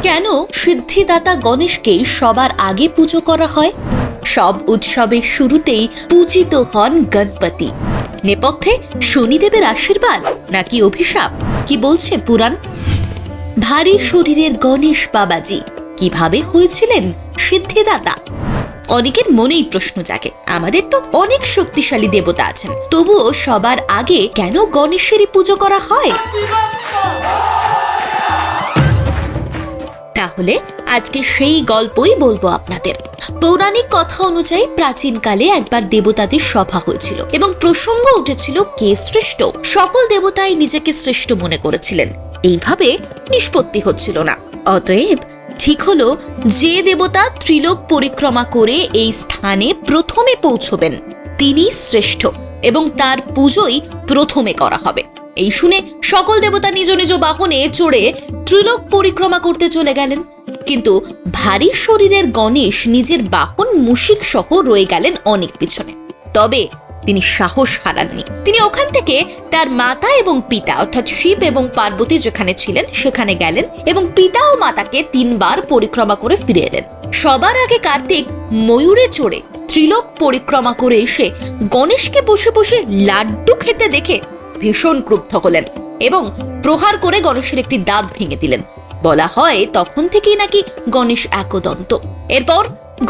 কেন সিদ্ধিদাতা গণেশকেই সবার আগে পুজো করা হয়? সব উৎসবের শুরুতেই পূজিত হন গণপতি। নেপথ্যে শনিদেবের আশীর্বাদ নাকি অভিশাপ, কি বলছে পুরাণ? ভারী শরীরের গণেশ বাবাজি কিভাবে হয়েছিলেন সিদ্ধিদাতা? অনেকের মনেই প্রশ্ন জাগে। আমাদের তো অনেক শক্তিশালী দেবতা আছেন, তবুও সবার আগে কেন গণেশেরই পুজো করা হয়? তাহলে আজকে সেই গল্পই বলবো আপনাদের। পৌরাণিক কথা অনুযায়ী প্রাচীনকালে একবার দেবতাদের সভা হয়েছিল এবং প্রসঙ্গ উঠেছিল কে শ্রেষ্ঠ। সকল দেবতাই নিজেকে শ্রেষ্ঠ মনে করেছিলেন। এইভাবে নিষ্পত্তি হচ্ছিল না। অতএব ঠিক হলো যে দেবতা ত্রিলোক পরিক্রমা করে এই স্থানে প্রথমে পৌঁছবেন তিনি শ্রেষ্ঠ এবং তার পুজোই প্রথমে করা হবে। এই শুনে সকল দেবতা নিজ নিজ বাহনে চড়ে ত্রিলোক পরিক্রমা করতে চলে গেলেন। কিন্তু ভারী শরীরের গণেশ নিজের বাহন মুশিক সহ রয়ে গেলেন অনেক পিছনে। তবে তিনি সাহস হারাননি। তিনি ওখান থেকে তার মাতা এবং পিতা অর্থাৎ শিব এবং পার্বতী যেখানে ছিলেন সেখানে গেলেন এবং পিতা ও মাতাকে 3 বার পরিক্রমা করে ফিরে এলেন। সবার আগে কার্তিক ময়ূরে চড়ে ত্রিলোক পরিক্রমা করে এসে গণেশকে বসে বসে লাড্ডু খেতে দেখে ভীষণ ক্রুদ্ধ হলেন এবং প্রহার করে গণেশের একটি দাঁত ভেঙে দিলেন। বলা হয় তখন থেকেই নাকি গণেশ একদন্ত। এরপর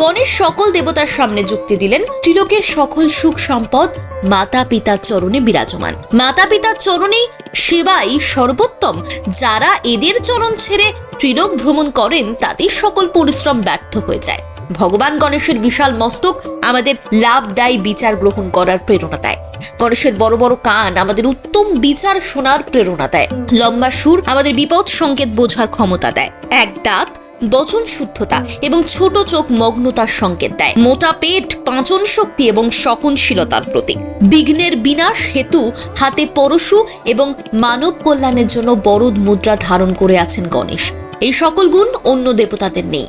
গণেশ সকল দেবতার সামনে যুক্তি দিলেন ত্রিলোকের সকল সুখ সম্পদ মাতা পিতার চরণে বিরাজমান। মাতা পিতার চরণেই সেবাই সর্বোত্তম। যারা এদের চরণ ছেড়ে ত্রিলোক ভ্রমণ করেন তাদের সকল পরিশ্রম ব্যর্থ হয়ে যায়। ভগবান গণেশের বিশাল মস্তক আমাদের লাভদায়ী বিচার গ্রহণ করার প্রেরণা দেয়। গণেশের বড় বড় কান আমাদের উত্তম বিচার শোনার প্রেরণা দেয়। লম্বা সুর আমাদের বিপদ সংকেত বোঝার ক্ষমতা দেয়। এক দাঁত বচন শুদ্ধতা এবং ছোট চোখ মগ্নতার সংকেত দেয়। মোটা পেট পাচন শক্তি এবং সহনশীলতার প্রতীক। বিঘ্নের বিনাশ হেতু হাতে পরশু এবং মানব কল্যাণের জন্য বরদ মুদ্রা ধারণ করে আছেন গণেশ। এই সকল গুণ অন্য দেবতাদের নেই।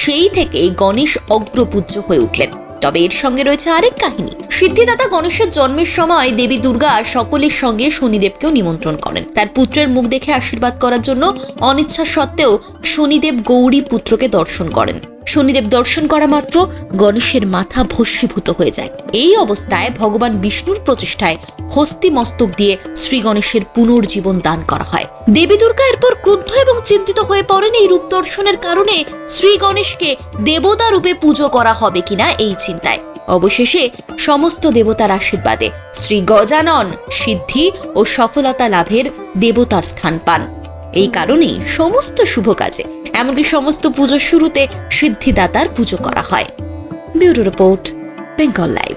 সেই থেকেই গণেশ অগ্রপূজ্য হয়ে উঠলেন। তবে এর সঙ্গে রয়েছে আরেক কাহিনী। সিদ্ধিদাতা গণেশের জন্মের সময় দেবী দুর্গা সকলের সঙ্গে শনিদেবকেও নিমন্ত্রণ করেন। তার পুত্রের মুখ দেখে আশীর্বাদ করার জন্য অনিচ্ছা সত্ত্বেও শনিদেব গৌরী পুত্রকে দর্শন করেন। শনিদেব দর্শন করা মাত্র গণেশের মাথা ভস্মীভূত হয়ে যায়। এই অবস্থায় ভগবান বিষ্ণুর প্রচেষ্টায় হস্তি মস্তক দিয়ে শ্রী গণেশের পুনর্জীবন দান করা হয়। দেবী দুর্গা এরপর ক্রুদ্ধ এবং চিন্তিত হয়ে পড়েন এই রূপ দর্শনের কারণে শ্রী গণেশকে দেবতা রূপে পুজো করা হবে কিনা এই চিন্তায়। অবশেষে সমস্ত দেবতার আশীর্বাদে শ্রী গজানন সিদ্ধি ও সফলতা লাভের দেবতার স্থান পান। এই কারণেই সমস্ত শুভ কাজে এমনকি সমস্ত পুজোর শুরুতে সিদ্ধিদাতার পুজো করা হয়। Bureau report, Bengal live.